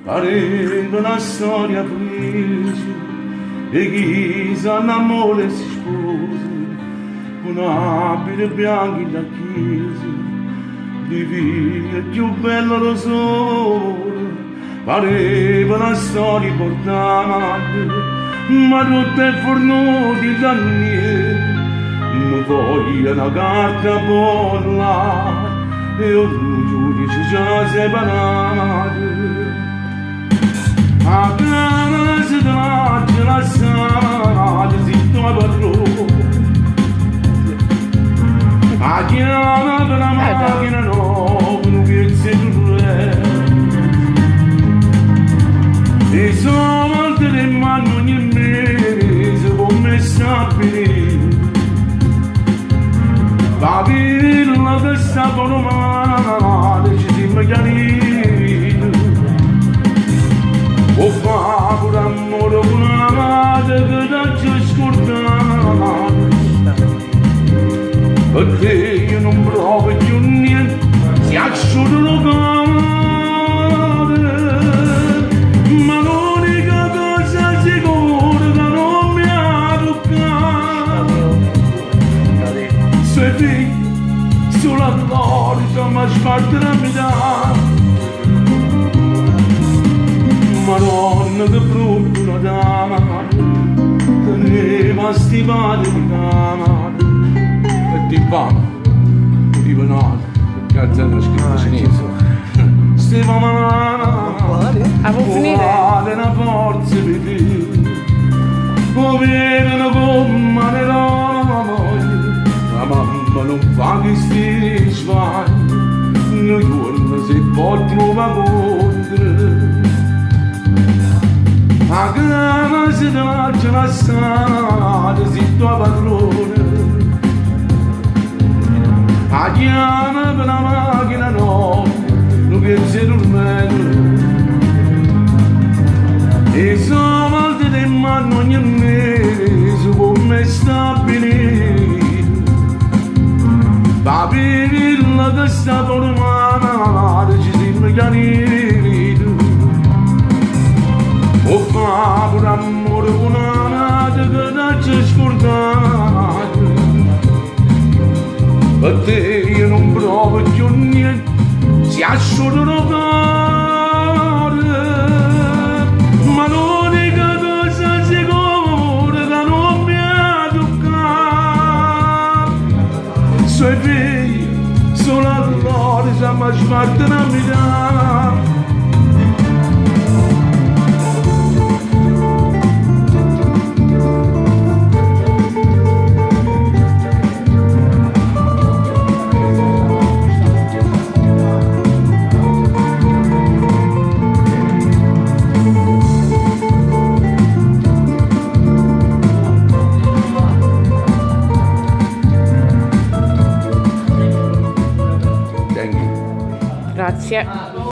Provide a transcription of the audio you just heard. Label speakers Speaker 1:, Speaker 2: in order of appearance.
Speaker 1: Pareva una storia felice e chi s'annamora e si sposa con abiti bianchi da chiesa di via più bello lo sole. Pareva una storia importante ma tutte fornuti da niente. Non voglio una carta bolla e un giudice già separato. A casa di notte la strada si trova a chiama per la macchina nuova non piezza e sono le mani ogni mese come stabili la villa che sta con umana ci si chiarito o fa pure amore con una madre che da ci scordato perché io non provo più niente si asciuga lo cuore ma l'unica cosa sicura che non mi ha toccato se figlio sulla gloria ma sparta la metà. Madonna che brutto una dama teneva stivali di cama e ti vanno di venale perché è una scritta cinese stiva mano uguale una forza di te o vedono come le rose la mamma non fa che sti sbagli non giorno si può trovare contro. A casa si davanti alla strada si trova padrone a chiama per la macchina nuova non piensa dormendo e sono volte di mano ogni mese come stabilito la villa che sta formata ci si chiarito o fa pure amore con una madre che da ci scordato per te io non provo più niente si asciuga lo cuore ma l'unica cosa sicura che non mi ha toccato suoi figli solo allora siamo sparti una metà.
Speaker 2: Grazie.